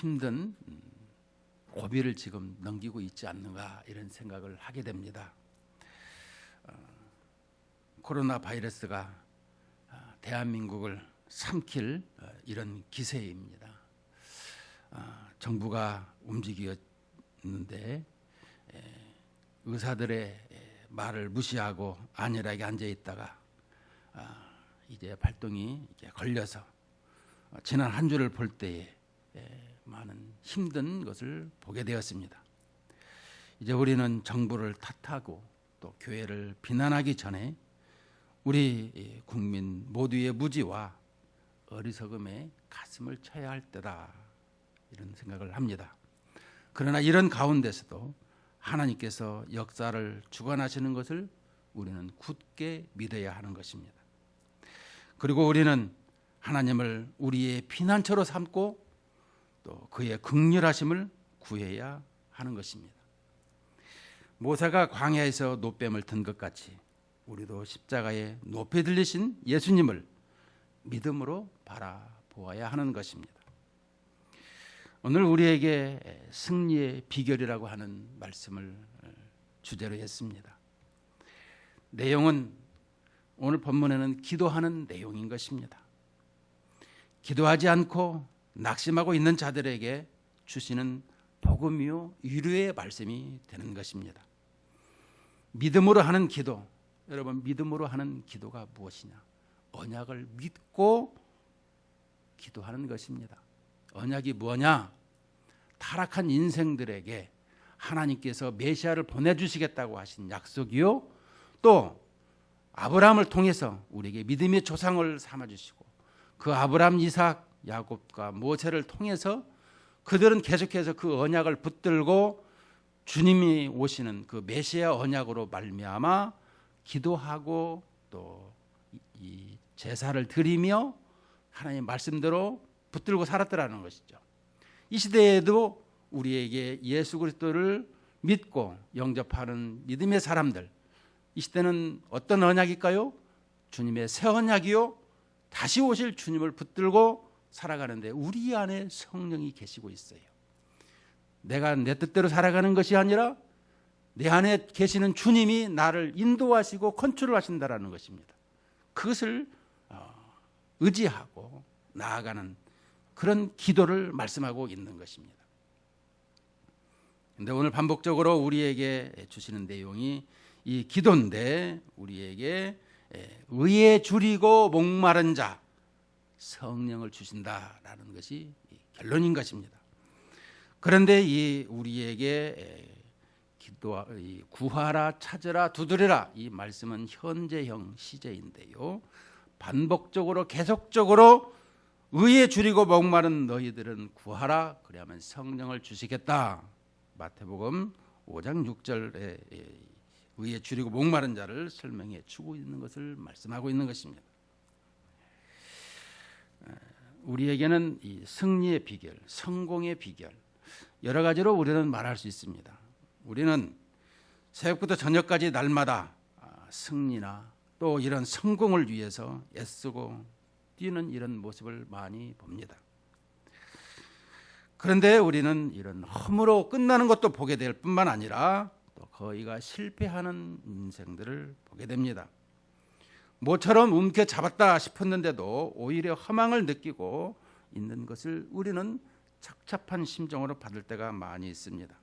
힘든 고비를 지금 넘기고 있지 않는가 이런 생각을 하게 됩니다. 코로나 바이러스가 대한민국을 삼킬 이런 기세입니다. 정부가 움직였는데 의사들의 말을 무시하고 안일하게 앉아 있다가 이제 발동이 걸려서 지난 한 주를 볼 때에 많은 힘든 것을 보게 되었습니다. 이제 우리는 정부를 탓하고 또 교회를 비난하기 전에 우리 국민 모두의 무지와 어리석음에 가슴을 쳐야 할 때다 이런 생각을 합니다. 그러나 이런 가운데서도 하나님께서 역사를 주관하시는 것을 우리는 굳게 믿어야 하는 것입니다. 그리고 우리는 하나님을 우리의 피난처로 삼고 또 그의 긍휼하심을 구해야 하는 것입니다. 모세가 광야에서 놋뱀을 든 것 같이 우리도 십자가에 높이 들리신 예수님을 믿음으로 바라보아야 하는 것입니다. 오늘 우리에게 승리의 비결이라고 하는 말씀을 주제로 했습니다. 내용은 오늘 본문에는 기도하는 내용인 것입니다. 기도하지 않고 낙심하고 있는 자들에게 주시는 복음이요 위로의 말씀이 되는 것입니다. 믿음으로 하는 기도, 여러분 믿음으로 하는 기도가 무엇이냐? 언약을 믿고 기도하는 것입니다. 언약이 뭐냐? 타락한 인생들에게 하나님께서 메시아를 보내주시겠다고 하신 약속이요, 또 아브라함을 통해서 우리에게 믿음의 조상을 삼아주시고 그 아브라함, 이삭, 야곱과 모세를 통해서 그들은 계속해서 그 언약을 붙들고 주님이 오시는 그 메시아 언약으로 말미암아 기도하고 또 이 제사를 드리며 하나님 말씀대로 붙들고 살았더라는 것이죠. 이 시대에도 우리에게 예수 그리스도를 믿고 영접하는 믿음의 사람들, 이 시대는 어떤 언약일까요? 주님의 새 언약이요, 다시 오실 주님을 붙들고 살아가는데 우리 안에 성령이 계시고 있어요. 내가 내 뜻대로 살아가는 것이 아니라 내 안에 계시는 주님이 나를 인도하시고 컨트롤하신다라는 것입니다. 그것을 의지하고 나아가는 그런 기도를 말씀하고 있는 것입니다. 그런데 오늘 반복적으로 우리에게 주시는 내용이 이 기도인데 우리에게 의에 줄이고 목마른 자 성령을 주신다라는 것이 결론인 것입니다. 그런데 이 우리에게 구하라, 찾으라, 두드려라 이 말씀은 현재형 시제인데요. 반복적으로 계속적으로 의에 줄이고 목마른 너희들은 구하라, 그래야만 성령을 주시겠다. 마태복음 5장 6절에 의에 줄이고 목마른 자를 설명해 주고 있는 것을 말씀하고 있는 것입니다. 우리에게는 이 승리의 비결, 성공의 비결 여러 가지로 우리는 말할 수 있습니다. 우리는 새벽부터 저녁까지 날마다 승리나 또 이런 성공을 위해서 애쓰고 뛰는 이런 모습을 많이 봅니다. 그런데 우리는 이런 허무로 끝나는 것도 보게 될 뿐만 아니라 또 거의가 실패하는 인생들을 보게 됩니다. 모처럼 움켜잡았다 싶었는데도 오히려 허망을 느끼고 있는 것을 우리는 착잡한 심정으로 받을 때가 많이 있습니다.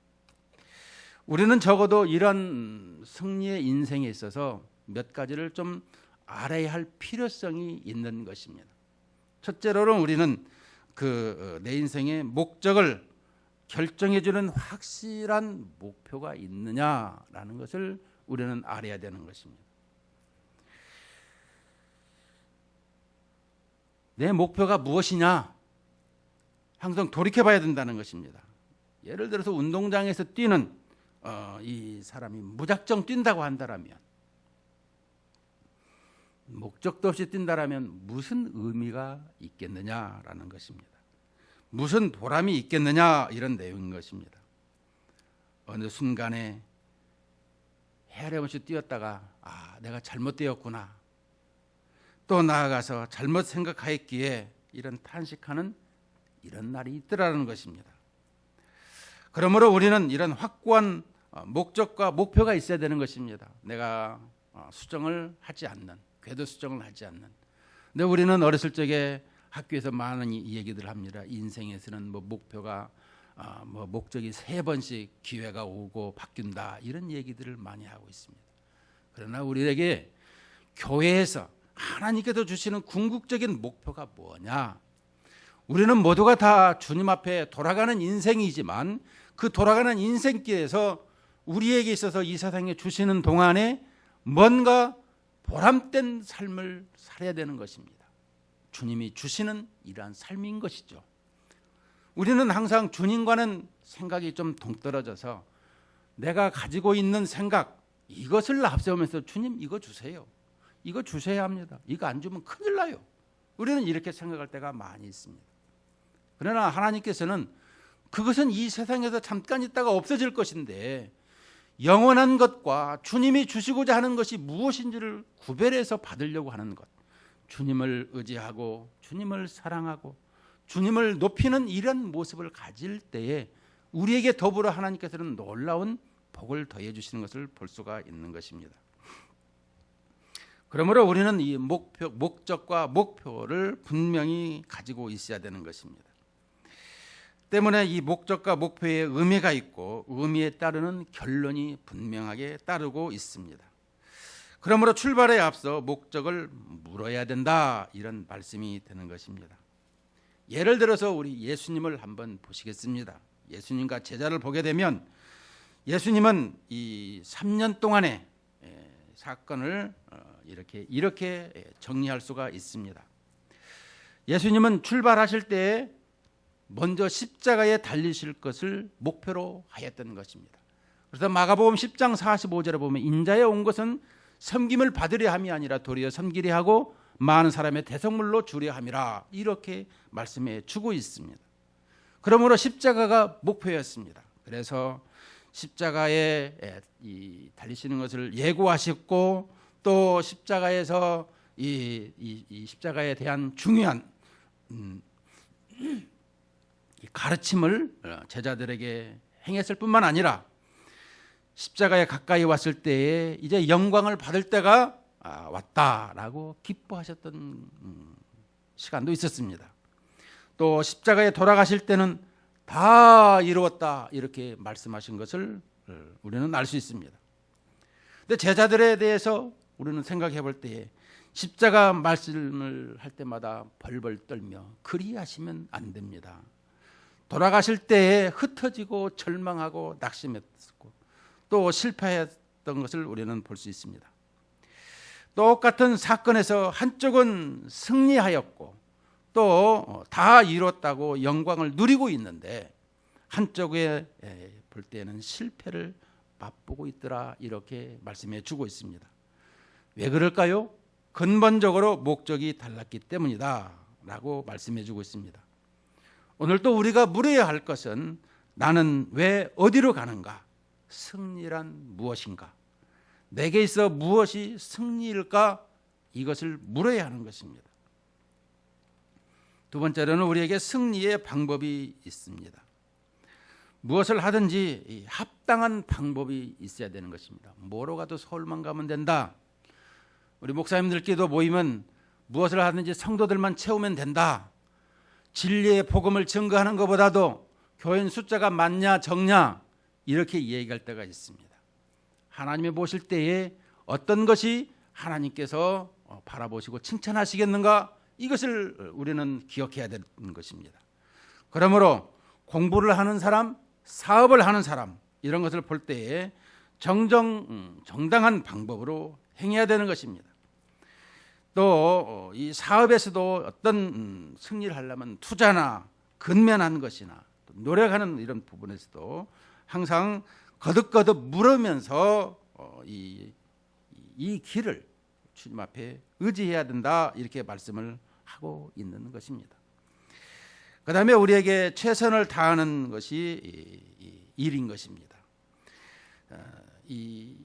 우리는 적어도 이런 승리의 인생에 있어서 몇 가지를 좀 알아야 할 필요성이 있는 것입니다. 첫째로는 우리는 내 인생의 목적을 결정해주는 확실한 목표가 있느냐라는 것을 우리는 알아야 되는 것입니다. 내 목표가 무엇이냐? 항상 돌이켜봐야 된다는 것입니다. 예를 들어서 운동장에서 뛰는 이 사람이 무작정 뛴다고 한다라면, 목적도 없이 뛴다라면 무슨 의미가 있겠느냐라는 것입니다. 무슨 보람이 있겠느냐 이런 내용인 것입니다. 어느 순간에 헤아림없이 뛰었다가 내가 잘못 뛰었구나, 또 나아가서 잘못 생각하였기에 이런 탄식하는 이런 날이 있더라는 것입니다. 그러므로 우리는 이런 확고한 목적과 목표가 있어야 되는 것입니다. 내가 수정을 하지 않는, 궤도 수정을 하지 않는. 근데 우리는 어렸을 적에 학교에서 많은 이 얘기들을 합니다. 인생에서는 뭐 목표가 뭐 목적이 3번씩 기회가 오고 바뀐다, 이런 얘기들을 많이 하고 있습니다. 그러나 우리에게 교회에서 하나님께서 주시는 궁극적인 목표가 뭐냐? 우리는 모두가 다 주님 앞에 돌아가는 인생이지만 그 돌아가는 인생길에서 우리에게 있어서 이 세상에 주시는 동안에 뭔가 보람된 삶을 살아야 되는 것입니다. 주님이 주시는 이러한 삶인 것이죠. 우리는 항상 주님과는 생각이 좀 동떨어져서 내가 가지고 있는 생각, 이것을 앞세우면서 주님 이거 주세요, 이거 주셔야 합니다, 이거 안 주면 큰일 나요. 우리는 이렇게 생각할 때가 많이 있습니다. 그러나 하나님께서는 그것은 이 세상에서 잠깐 있다가 없어질 것인데 영원한 것과 주님이 주시고자 하는 것이 무엇인지를 구별해서 받으려고 하는 것, 주님을 의지하고 주님을 사랑하고 주님을 높이는 이런 모습을 가질 때에 우리에게 더불어 하나님께서는 놀라운 복을 더해 주시는 것을 볼 수가 있는 것입니다. 그러므로 우리는 이 목적과 목표를 분명히 가지고 있어야 되는 것입니다. 때문에 이 목적과 목표에 의미가 있고 의미에 따르는 결론이 분명하게 따르고 있습니다. 그러므로 출발에 앞서 목적을 물어야 된다, 이런 말씀이 되는 것입니다. 예를 들어서 우리 예수님을 한번 보시겠습니다. 예수님과 제자를 보게 되면 예수님은 이 3년 동안의 사건을 이렇게 정리할 수가 있습니다. 예수님은 출발하실 때 먼저 십자가에 달리실 것을 목표로 하였던 것입니다. 그래서 마가복음 10장 45절에 보면 인자에 온 것은 섬김을 받으려 함이 아니라 도리어 섬기려 하고 많은 사람의 대성물로 주려 함이라, 이렇게 말씀해 주고 있습니다. 그러므로 십자가가 목표였습니다. 그래서 십자가에 달리시는 것을 예고하셨고 또 십자가에서 이 십자가에 대한 중요한 가르침을 제자들에게 행했을 뿐만 아니라 십자가에 가까이 왔을 때에 이제 영광을 받을 때가 왔다라고 기뻐하셨던 시간도 있었습니다. 또 십자가에 돌아가실 때는 다 이루었다, 이렇게 말씀하신 것을 우리는 알 수 있습니다. 근데 제자들에 대해서 우리는 생각해 볼 때에 십자가 말씀을 할 때마다 벌벌 떨며 그리하시면 안 됩니다. 돌아가실 때에 흩어지고 절망하고 낙심했고 또 실패했던 것을 우리는 볼 수 있습니다. 똑같은 사건에서 한쪽은 승리하였고 또 다 이뤘다고 영광을 누리고 있는데 한쪽에 볼 때는 실패를 맛보고 있더라, 이렇게 말씀해 주고 있습니다. 왜 그럴까요? 근본적으로 목적이 달랐기 때문이다 라고 말씀해 주고 있습니다. 오늘 또 우리가 물어야 할 것은 나는 왜 어디로 가는가? 승리란 무엇인가? 내게 있어 무엇이 승리일까? 이것을 물어야 하는 것입니다. 두 번째로는 우리에게 승리의 방법이 있습니다. 무엇을 하든지 합당한 방법이 있어야 되는 것입니다. 뭐로 가도 서울만 가면 된다. 우리 목사님들끼리도 모이면 무엇을 하든지 성도들만 채우면 된다. 진리의 복음을 증거하는 것보다도 교인 숫자가 많냐 적냐 이렇게 얘기할 때가 있습니다. 하나님이 보실 때에 어떤 것이 하나님께서 바라보시고 칭찬하시겠는가, 이것을 우리는 기억해야 되는 것입니다. 그러므로 공부를 하는 사람, 사업을 하는 사람, 이런 것을 볼 때에 정당한 방법으로 행해야 되는 것입니다. 또 이 사업에서도 어떤 승리를 하려면 투자나 근면한 것이나 노력하는 이런 부분에서도 항상 거듭거듭 물으면서 이 길을 주님 앞에 의지해야 된다, 이렇게 말씀을 하고 있는 것입니다. 그 다음에 우리에게 최선을 다하는 것이 일인 것입니다. 이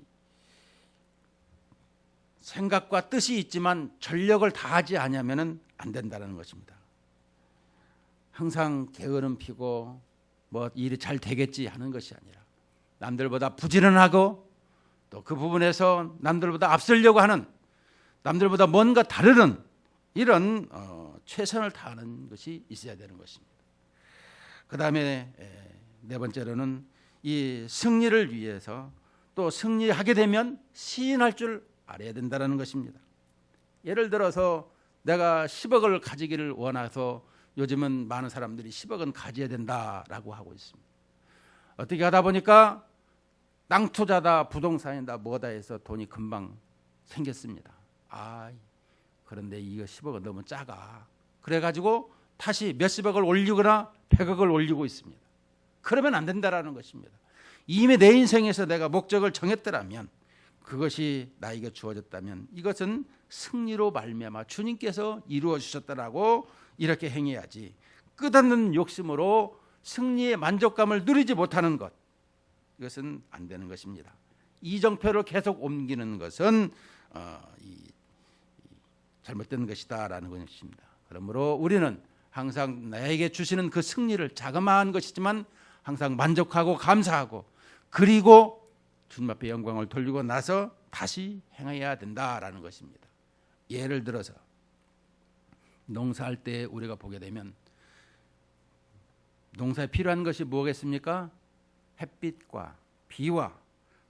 생각과 뜻이 있지만 전력을 다하지 않으면 안 된다는 것입니다. 항상 게으름 피고 뭐 일이 잘 되겠지 하는 것이 아니라 남들보다 부지런하고 또 그 부분에서 남들보다 앞서려고 하는, 남들보다 뭔가 다르는 이런 최선을 다하는 것이 있어야 되는 것입니다. 그 다음에 네 번째로는 이 승리를 위해서 또 승리하게 되면 시인할 줄 알아야 된다는 것입니다. 예를 들어서 내가 10억을 가지기를 원해서 요즘은 많은 사람들이 10억은 가져야 된다라고 하고 있습니다. 어떻게 하다 보니까 땅 투자다, 부동산이다, 뭐다 해서 돈이 금방 생겼습니다. 그런데 이거 10억은 너무 작아. 그래가지고 다시 몇십억을 올리거나 100억을 올리고 있습니다. 그러면 안 된다라는 것입니다. 이미 내 인생에서 내가 목적을 정했더라면, 그것이 나에게 주어졌다면 이것은 승리로 말미암아 주님께서 이루어 주셨다라고 이렇게 행해야지, 끝없는 욕심으로 승리의 만족감을 누리지 못하는 것, 이것은 안 되는 것입니다. 이정표를 계속 옮기는 것은 잘못된 것이다라는 것입니다. 그러므로 우리는 항상 나에게 주시는 그 승리를 자그마한 것이지만 항상 만족하고 감사하고, 그리고 주님 앞에 영광을 돌리고 나서 다시 행해야 된다라는 것입니다. 예를 들어서 농사할 때 우리가 보게 되면 농사에 필요한 것이 뭐겠습니까? 햇빛과 비와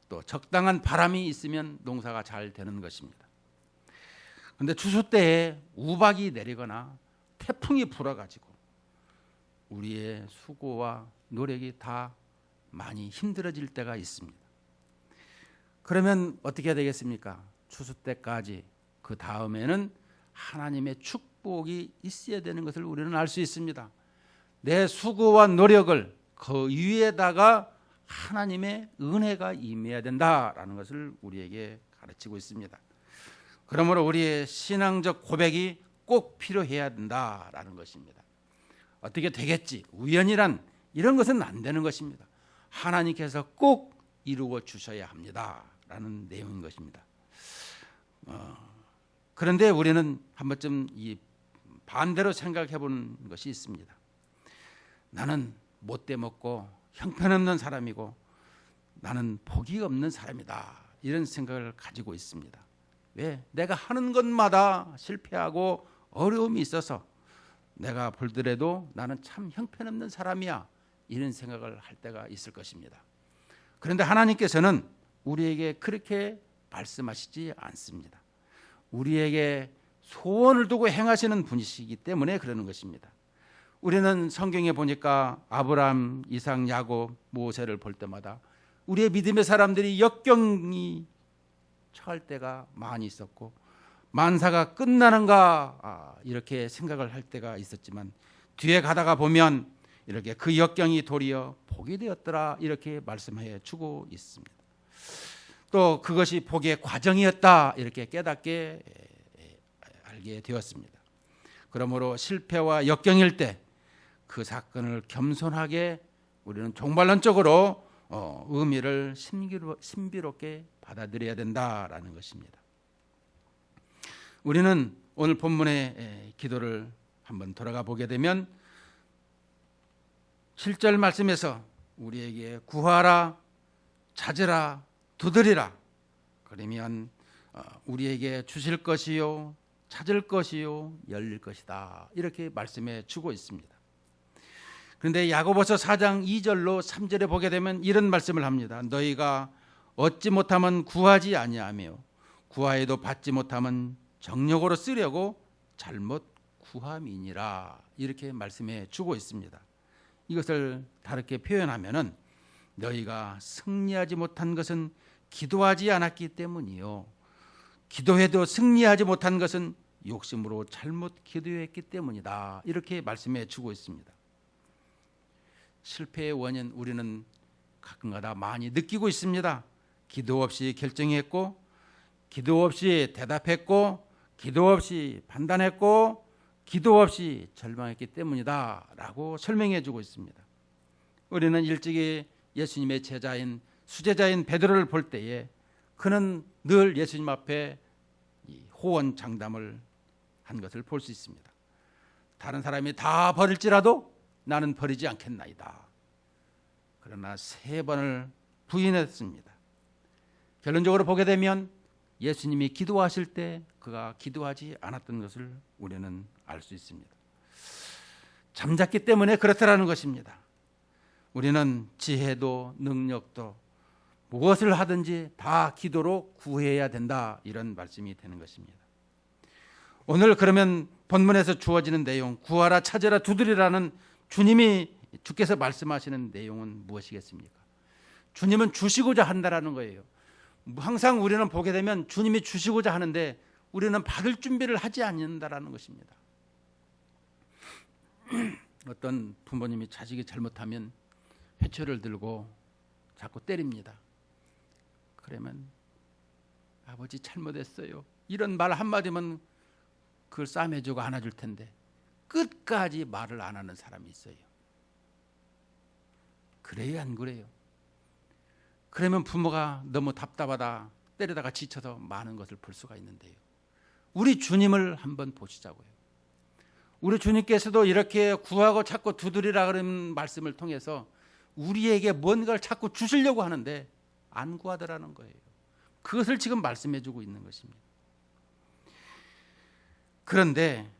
또 적당한 바람이 있으면 농사가 잘 되는 것입니다. 그런데 추수 때에 우박이 내리거나 태풍이 불어가지고 우리의 수고와 노력이 다 많이 힘들어질 때가 있습니다. 그러면 어떻게 해야 되겠습니까? 추수 때까지, 그 다음에는 하나님의 축복이 있어야 되는 것을 우리는 알 수 있습니다. 내 수고와 노력을 그 위에다가 하나님의 은혜가 임해야 된다라는 것을 우리에게 가르치고 있습니다. 그러므로 우리의 신앙적 고백이 꼭 필요해야 된다라는 것입니다. 어떻게 되겠지, 우연이란 이런 것은 안 되는 것입니다. 하나님께서 꼭 이루어 주셔야 합니다라는 내용인 것입니다. 그런데 우리는 한 번쯤 이 반대로 생각해 보는 것이 있습니다. 나는 못돼 먹고 형편없는 사람이고 나는 복이 없는 사람이다, 이런 생각을 가지고 있습니다. 왜? 내가 하는 것마다 실패하고 어려움이 있어서 내가 볼더라도 나는 참 형편없는 사람이야, 이런 생각을 할 때가 있을 것입니다. 그런데 하나님께서는 우리에게 그렇게 말씀하시지 않습니다. 우리에게 소원을 두고 행하시는 분이시기 때문에 그러는 것입니다. 우리는 성경에 보니까 아브라함, 이삭, 야곱, 모세를 볼 때마다 우리의 믿음의 사람들이 역경이 처할 때가 많이 있었고, 만사가 끝나는가 이렇게 생각을 할 때가 있었지만, 뒤에 가다가 보면 이렇게 그 역경이 도리어 복이 되었더라, 이렇게 말씀해 주고 있습니다. 또 그것이 복의 과정이었다, 이렇게 깨닫게 알게 되었습니다. 그러므로 실패와 역경일 때 그 사건을 겸손하게 우리는 종말론적으로 의미를 신비롭게 받아들여야 된다라는 것입니다. 우리는 오늘 본문의 기도를 한번 돌아가 보게 되면 7절 말씀에서 우리에게 구하라, 찾으라, 두드리라, 그러면 우리에게 주실 것이요, 찾을 것이요, 열릴 것이다, 이렇게 말씀해 주고 있습니다. 그런데 야고보서 4장 2절로 3절에 보게 되면 이런 말씀을 합니다. 너희가 얻지 못하면 구하지 아니하며 구하여도 받지 못하면 정욕으로 쓰려고 잘못 구함이니라, 이렇게 말씀해 주고 있습니다. 이것을 다르게 표현하면은 너희가 승리하지 못한 것은 기도하지 않았기 때문이요, 기도해도 승리하지 못한 것은 욕심으로 잘못 기도했기 때문이다, 이렇게 말씀해 주고 있습니다. 실패의 원인 우리는 가끔가다 많이 느끼고 있습니다. 기도 없이 결정했고, 기도 없이 대답했고, 기도 없이 판단했고, 기도 없이 절망했기 때문이다 라고 설명해 주고 있습니다. 우리는 일찍이 예수님의 제자인 수제자인 베드로를 볼 때에 그는 늘 예수님 앞에 호언장담을 한 것을 볼 수 있습니다. 다른 사람이 다 버릴지라도 나는 버리지 않겠나이다. 그러나 3번을 부인했습니다. 결론적으로 보게 되면 예수님이 기도하실 때 그가 기도하지 않았던 것을 우리는 알 수 있습니다. 잠잤기 때문에 그렇다라는 것입니다. 우리는 지혜도 능력도 무엇을 하든지 다 기도로 구해야 된다, 이런 말씀이 되는 것입니다. 오늘 그러면 본문에서 주어지는 내용, 구하라 찾으라 두드리라는 주께서 말씀하시는 내용은 무엇이겠습니까? 주님은 주시고자 한다라는 거예요. 항상 우리는 보게 되면 주님이 주시고자 하는데 우리는 받을 준비를 하지 않는다라는 것입니다. 어떤 부모님이 자식이 잘못하면 회초리를 들고 자꾸 때립니다. 그러면 아버지 잘못했어요, 이런 말 한마디면 그걸 싸매주고 안아줄 텐데 끝까지 말을 안 하는 사람이 있어요. 그래요, 안 그래요? 그러면 부모가 너무 답답하다 때리다가 지쳐서 많은 것을 볼 수가 있는데요. 우리 주님을 한번 보시자고요. 우리 주님께서도 이렇게 구하고 찾고 두드리라 그런 말씀을 통해서 우리에게 뭔가를 자꾸 주시려고 하는데 안 구하더라는 거예요. 그것을 지금 말씀해 주고 있는 것입니다. 그런데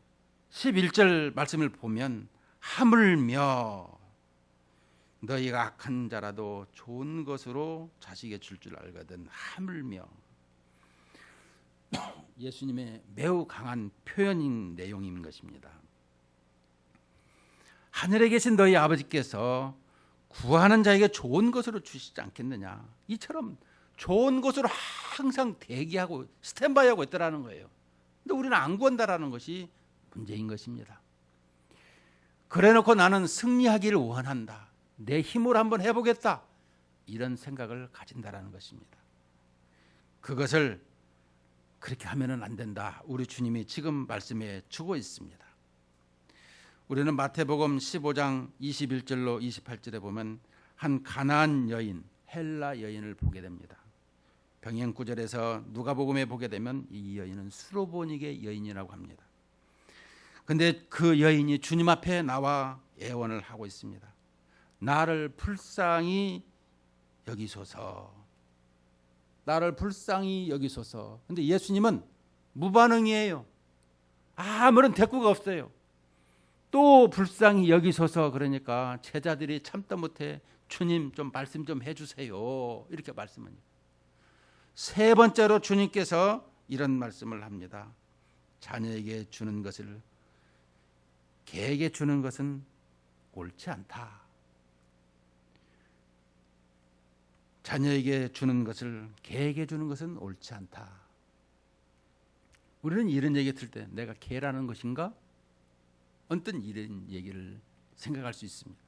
11절 말씀을 보면 하물며 너희가 악한 자라도 좋은 것으로 자식에게 줄 알거든. 하물며 예수님의 매우 강한 표현인 내용인 것입니다. 하늘에 계신 너희 아버지께서 구하는 자에게 좋은 것으로 주시지 않겠느냐, 이처럼 좋은 것으로 항상 대기하고 스탠바이하고 있더라는 거예요. 근데 우리는 안 구한다라는 것이 문제인 것입니다. 그래놓고 나는 승리하기를 원한다, 내 힘으로 한번 해보겠다, 이런 생각을 가진다라는 것입니다. 그것을 그렇게 하면은 안 된다, 우리 주님이 지금 말씀해 주고 있습니다. 우리는 마태복음 15장 21절로 28절에 보면 한 가나안 여인, 헬라 여인을 보게 됩니다. 병행 구절에서 누가복음에 보게 되면 이 여인은 수로보니게 여인이라고 합니다. 근데 그 여인이 주님 앞에 나와 애원을 하고 있습니다. 나를 불쌍히 여기소서, 나를 불쌍히 여기소서. 근데 예수님은 무반응이에요. 아무런 대꾸가 없어요. 또 불쌍히 여기소서 그러니까 제자들이 참다 못해 주님 좀 말씀 좀 해주세요, 이렇게 말씀합니다. 3번째로 주님께서 이런 말씀을 합니다. 자녀에게 주는 것을 개에게 주는 것은 옳지 않다. 자녀에게 주는 것을 개에게 주는 것은 옳지 않다. 우리는 이런 얘기 들을 때 내가 개라는 것인가? 언뜻 이런 얘기를 생각할 수 있습니다.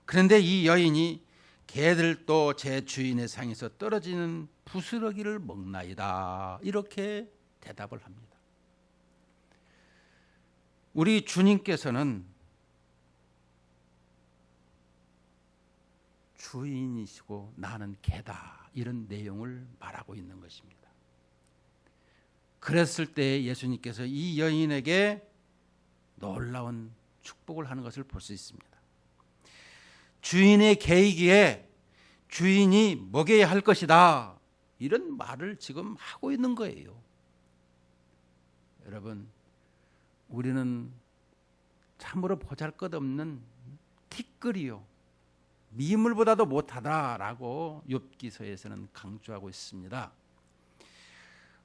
그런데 이 여인이 개들도 제 주인의 상에서 떨어지는 부스러기를 먹나이다, 이렇게 대답을 합니다. 우리 주님께서는 주인이시고 나는 개다, 이런 내용을 말하고 있는 것입니다. 그랬을 때 예수님께서 이 여인에게 놀라운 축복을 하는 것을 볼 수 있습니다. 주인의 개이기에 주인이 먹여야 할 것이다, 이런 말을 지금 하고 있는 거예요. 여러분, 우리는 참으로 보잘것없는 티끌이요, 미물보다도 못하다라고 욥기서에서는 강조하고 있습니다.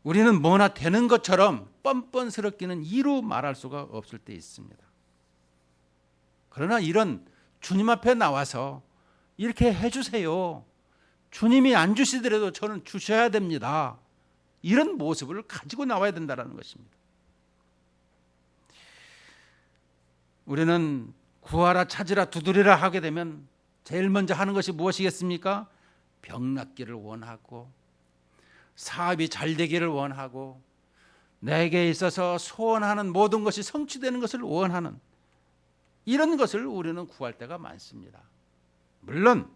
우리는 뭐나 되는 것처럼 뻔뻔스럽기는 이루 말할 수가 없을 때 있습니다. 그러나 이런 주님 앞에 나와서 이렇게 해주세요, 주님이 안 주시더라도 저는 주셔야 됩니다, 이런 모습을 가지고 나와야 된다는 것입니다. 우리는 구하라 찾으라 두드리라 하게 되면 제일 먼저 하는 것이 무엇이겠습니까? 병 낫기를 원하고 사업이 잘 되기를 원하고 내게 있어서 소원하는 모든 것이 성취되는 것을 원하는, 이런 것을 우리는 구할 때가 많습니다. 물론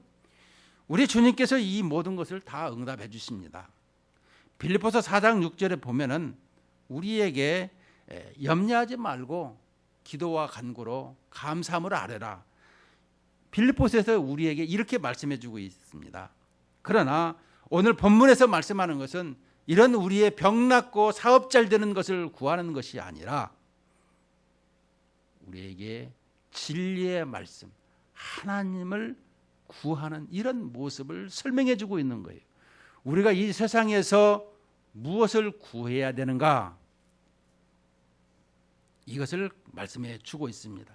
우리 주님께서 이 모든 것을 다 응답해 주십니다. 빌립보서 4장 6절에 보면은 우리에게 염려하지 말고 기도와 간구로 감사함을 아뢰라. 빌립보서에서 우리에게 이렇게 말씀해 주고 있습니다. 그러나 오늘 본문에서 말씀하는 것은 이런 우리의 병 낫고 사업 잘 되는 것을 구하는 것이 아니라 우리에게 진리의 말씀, 하나님을 구하는 이런 모습을 설명해 주고 있는 거예요. 우리가 이 세상에서 무엇을 구해야 되는가? 이것을 말씀해 주고 있습니다.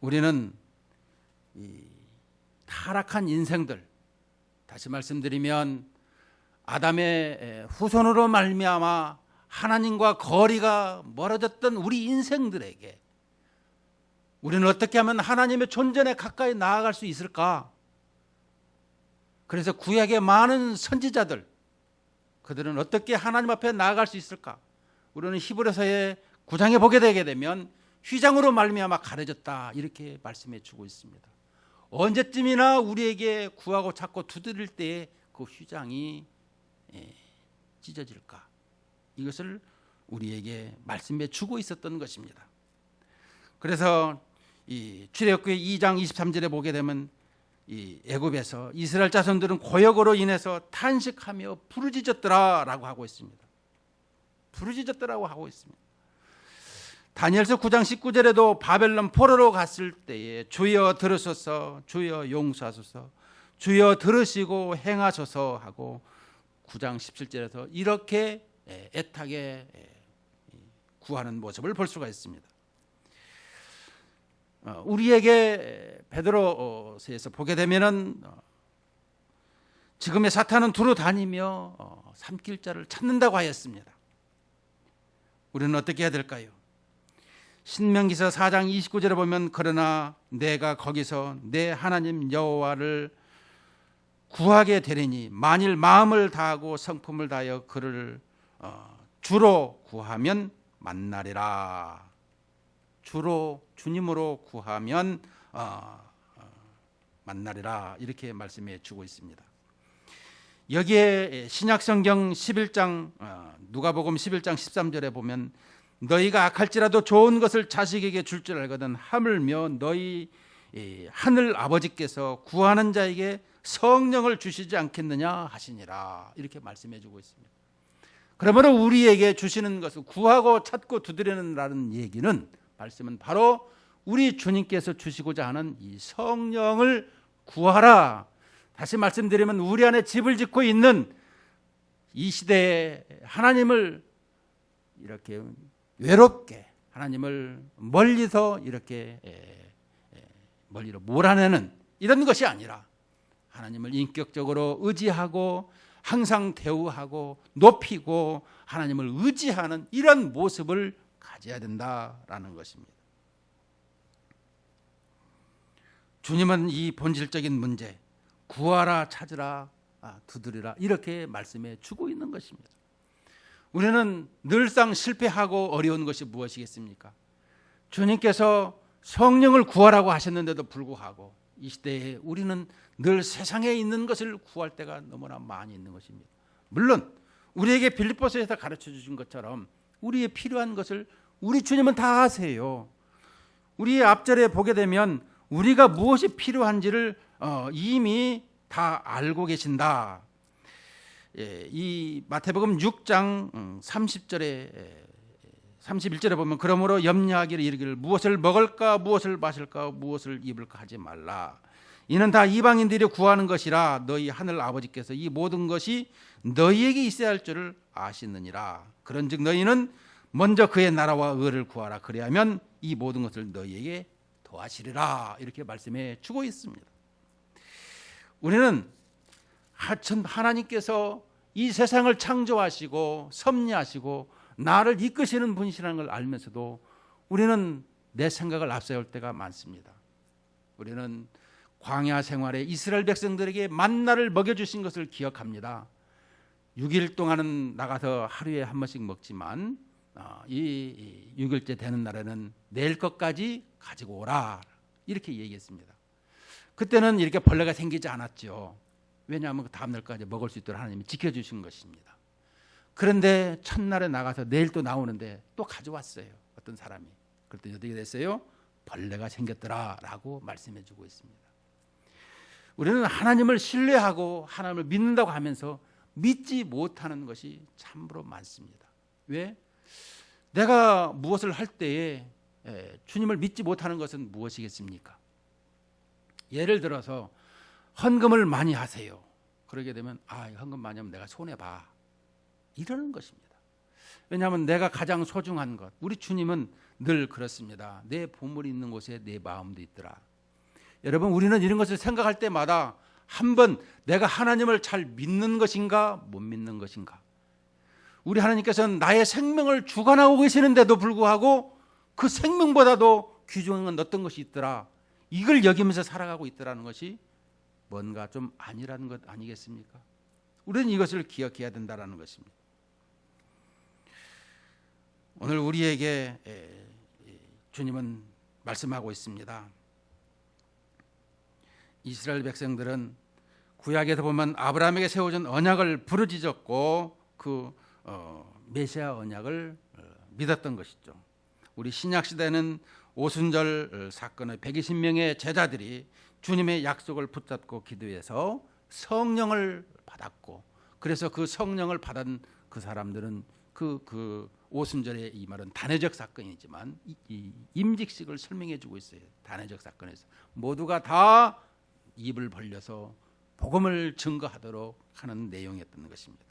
우리는 이 타락한 인생들, 다시 말씀드리면 아담의 후손으로 말미암아 하나님과 거리가 멀어졌던 우리 인생들에게 우리는 어떻게 하면 하나님의 존전에 가까이 나아갈 수 있을까? 그래서 구약의 많은 선지자들, 그들은 어떻게 하나님 앞에 나아갈 수 있을까? 우리는 히브리서의 9장에 보게 되게 되면 휘장으로 말미암아 가려졌다 이렇게 말씀해 주고 있습니다. 언제쯤이나 우리에게 구하고 찾고 두드릴 때에 그 휘장이 찢어질까? 이것을 우리에게 말씀해 주고 있었던 것입니다. 그래서 이 출애굽기 2장 23절에 보게 되면 이 애굽에서 이스라엘 자손들은 고역으로 인해서 탄식하며 부르짖었더라라고 하고 있습니다. 부르짖었더라고 하고 있습니다. 다니엘서 9장 19절에도 바벨론 포로로 갔을 때에 주여 들으소서, 주여 용서하소서, 주여 들으시고 행하소서 하고 9장 17절에서 이렇게 애타게 구하는 모습을 볼 수가 있습니다. 우리에게 베드로서에서 보게 되면은 지금의 사탄은 두루 다니며 삼킬 자를 찾는다고 하였습니다. 우리는 어떻게 해야 될까요? 신명기서 4장 29절에 보면 그러나 내가 거기서 내 하나님 여호와를 구하게 되리니 만일 마음을 다하고 성품을 다하여 그를 주로 구하면 만나리라. 주로 주님으로 구하면 만나리라 이렇게 말씀해 주고 있습니다. 여기에 신약성경 11장 누가복음 11장 13절에 보면 너희가 악할지라도 좋은 것을 자식에게 줄 줄 알거든 하물며 너희 하늘 아버지께서 구하는 자에게 성령을 주시지 않겠느냐 하시니라 이렇게 말씀해 주고 있습니다. 그러므로 우리에게 주시는 것을 구하고 찾고 두드리는라는 얘기는 말씀은 바로 우리 주님께서 주시고자 하는 이 성령을 구하라. 다시 말씀드리면 우리 안에 집을 짓고 있는 이 시대에 하나님을 이렇게 외롭게 하나님을 멀리서 이렇게 멀리로 몰아내는 이런 것이 아니라 하나님을 인격적으로 의지하고 항상 대우하고 높이고 하나님을 의지하는 이런 모습을 가져야 된다라는 것입니다. 주님은 이 본질적인 문제 구하라 찾으라 두드리라 이렇게 말씀해 주고 있는 것입니다. 우리는 늘상 실패하고 어려운 것이 무엇이겠습니까? 주님께서 성령을 구하라고 하셨는데도 불구하고 이 시대에 우리는 늘 세상에 있는 것을 구할 때가 너무나 많이 있는 것입니다. 물론 우리에게 빌립보서에서 가르쳐 주신 것처럼 우리의 필요한 것을 우리 주님은 다 아세요. 우리 앞절에 보게 되면 우리가 무엇이 필요한지를 이미 다 알고 계신다. 이 마태복음 6장 30절에 31절에 보면 그러므로 염려하기를 이르기를 무엇을 먹을까 무엇을 마실까 무엇을 입을까 하지 말라. 이는 다 이방인들이 구하는 것이라 너희 하늘 아버지께서 이 모든 것이 너희에게 있어야 할 줄을 아시느니라. 그런즉 너희는 먼저 그의 나라와 의를 구하라. 그리하면 이 모든 것을 너희에게 더하시리라. 이렇게 말씀해 주고 있습니다. 우리는 하나님께서 이 세상을 창조하시고 섭리하시고 나를 이끄시는 분이시라는 걸 알면서도 우리는 내 생각을 앞세울 때가 많습니다. 우리는 광야 생활에 이스라엘 백성들에게 만나를 먹여주신 것을 기억합니다. 6일 동안은 나가서 하루에 한 번씩 먹지만 이 6일째 되는 날에는 내일 것까지 가지고 오라 이렇게 얘기했습니다. 그때는 이렇게 벌레가 생기지 않았죠. 왜냐하면 그 다음 날까지 먹을 수 있도록 하나님이 지켜주신 것입니다. 그런데 첫날에 나가서 내일 또 나오는데 또 가져왔어요. 어떤 사람이. 그랬더니 어떻게 됐어요? 벌레가 생겼더라라고 말씀해 주고 있습니다. 우리는 하나님을 신뢰하고 하나님을 믿는다고 하면서 믿지 못하는 것이 참으로 많습니다. 왜? 내가 무엇을 할 때에 주님을 믿지 못하는 것은 무엇이겠습니까? 예를 들어서 헌금을 많이 하세요. 그러게 되면 헌금 많이 하면 내가 손해봐, 이러는 것입니다. 왜냐하면 내가 가장 소중한 것, 우리 주님은 늘 그렇습니다. 내 보물이 있는 곳에 내 마음도 있더라. 여러분, 우리는 이런 것을 생각할 때마다 한번 내가 하나님을 잘 믿는 것인가 못 믿는 것인가, 우리 하나님께서는 나의 생명을 주관하고 계시는데도 불구하고 그 생명보다도 귀중한 어떤 것이 있더라, 이걸 여기면서 살아가고 있더라는 것이 뭔가 좀 아니라는 것 아니겠습니까? 우리는 이것을 기억해야 된다는 것입니다. 오늘 우리에게 주님은 말씀하고 있습니다. 이스라엘 백성들은 구약에서 보면 아브라함에게 세워준 언약을 부르짖었고 그 메시아 언약을 믿었던 것이죠. 우리 신약 시대는 오순절 사건의 120명의 제자들이 주님의 약속을 붙잡고 기도해서 성령을 받았고, 그래서 그 성령을 받은 그 사람들은 그 오순절의 이 말은 단회적 사건이지만 이 임직식을 설명해 주고 있어요. 단회적 사건에서 모두가 다 입을 벌려서 복음을 증거하도록 하는 내용이었던 것입니다.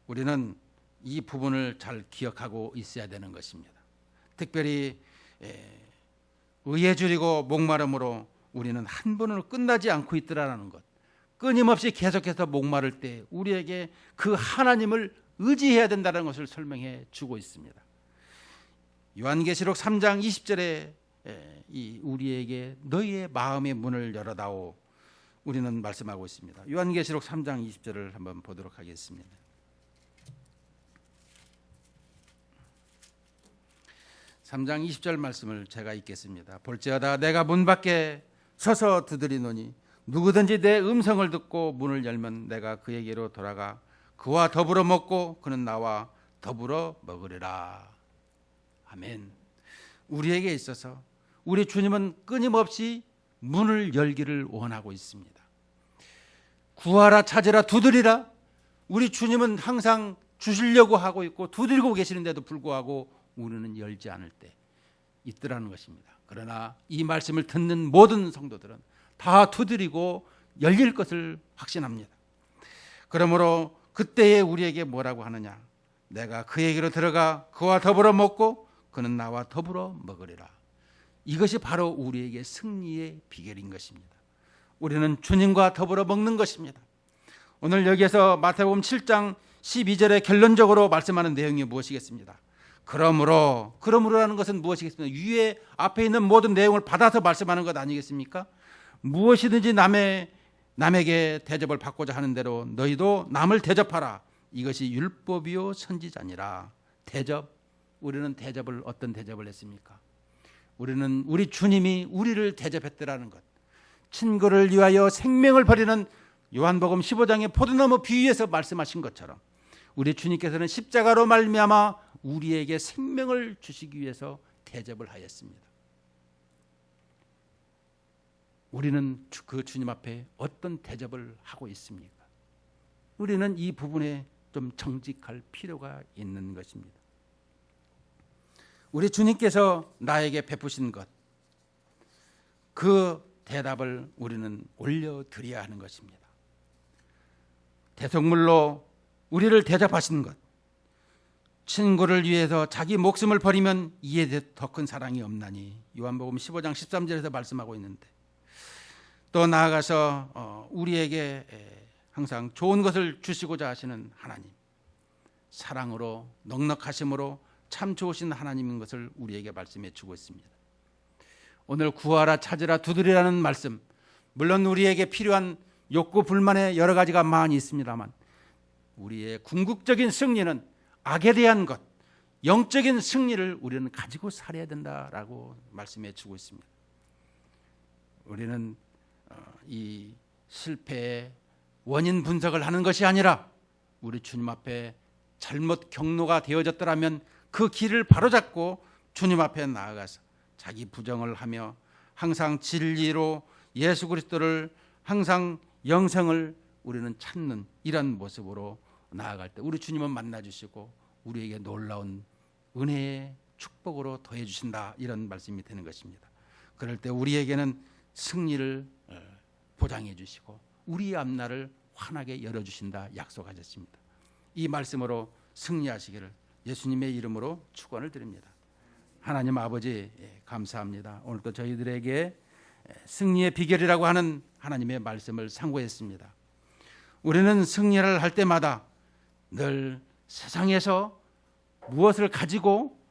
우리는 이 부분을 잘 기억하고 있어야 되는 것입니다. 특별히 의에 줄이고 목마름으로 우리는 한 번으로 끝나지 않고 있더라는 것, 끊임없이 계속해서 목마를 때 우리에게 그 하나님을 의지해야 된다는 것을 설명해 주고 있습니다. 요한계시록 3장 20절에 우리에게 너희의 마음의 문을 열어다오, 우리는 말씀하고 있습니다. 요한계시록 3장 20절을 한번 보도록 하겠습니다. (3장 20절) 말씀을 제가 읽겠습니다. 볼지어다 내가 문 밖에 서서 두드리노니 누구든지 내 음성을 듣고 문을 열면 내가 그에게로 돌아가 그와 더불어 먹고 그는 나와 더불어 먹으리라. 아멘. 우리에게 있어서 우리 주님은 끊임없이 문을 열기를 원하고 있습니다. 구하라, 찾으라, 두드리라. 우리 주님은 항상 주시려고 하고 있고 두드리고 계시는데도 불구하고 우리는 열지 않을 때 있더라는 것입니다. 그러나 이 말씀을 듣는 모든 성도들은 다 두드리고 열릴 것을 확신합니다. 그러므로 그때에 우리에게 뭐라고 하느냐? 내가 그에게로 들어가 그와 더불어 먹고 그는 나와 더불어 먹으리라. 이것이 바로 우리에게 승리의 비결인 것입니다. 우리는 주님과 더불어 먹는 것입니다. 오늘 여기에서 마태복음 7장 12절에 결론적으로 말씀하는 내용이 무엇이겠습니까? 그러므로라는 것은 무엇이겠습니까? 위에 앞에 있는 모든 내용을 받아서 말씀하는 것 아니겠습니까? 무엇이든지 남에게 대접을 받고자 하는 대로 너희도 남을 대접하라. 이것이 율법이요 선지자니라. 대접, 우리는 대접을 어떤 대접을 했습니까? 우리는 우리 주님이 우리를 대접했더라는 것. 친구를 위하여 생명을 버리는 요한복음 15장의 포도나무 비유에서 말씀하신 것처럼 우리 주님께서는 십자가로 말미암아 우리에게 생명을 주시기 위해서 대접을 하였습니다. 우리는 그 주님 앞에 어떤 대접을 하고 있습니까? 우리는 이 부분에 좀 정직할 필요가 있는 것입니다. 우리 주님께서 나에게 베푸신 것, 그 대답을 우리는 올려드려야 하는 것입니다. 대속물로 우리를 대접하신 것, 친구를 위해서 자기 목숨을 버리면 이에 더 큰 사랑이 없나니 요한복음 15장 13절에서 말씀하고 있는데, 또 나아가서 우리에게 항상 좋은 것을 주시고자 하시는 하나님, 사랑으로 넉넉하심으로 참 좋으신 하나님인 것을 우리에게 말씀해 주고 있습니다. 오늘 구하라, 찾으라, 두드리라는 말씀, 물론 우리에게 필요한 욕구 불만의 여러 가지가 많이 있습니다만 우리의 궁극적인 승리는 악에 대한 것, 영적인 승리를 우리는 가지고 살아야 된다라고 말씀해 주고 있습니다. 우리는 이 실패의 원인 분석을 하는 것이 아니라 우리 주님 앞에 잘못 경로가 되어졌더라면 그 길을 바로잡고 주님 앞에 나아가서 자기 부정을 하며 항상 진리로 예수 그리스도를 항상 영생을 우리는 찾는 이런 모습으로 나아갈 때 우리 주님은 만나주시고 우리에게 놀라운 은혜의 축복으로 더해 주신다, 이런 말씀이 되는 것입니다. 그럴 때 우리에게는 승리를 보장해 주시고 우리의 앞날을 환하게 열어주신다 약속하셨습니다. 이 말씀으로 승리하시기를 예수님의 이름으로 축원을 드립니다. 하나님 아버지, 감사합니다. 오늘도 저희들에게 승리의 비결이라고 하는 하나님의 말씀을 상고했습니다. 우리는 승리를 할 때마다 늘 세상에서 무엇을 가지고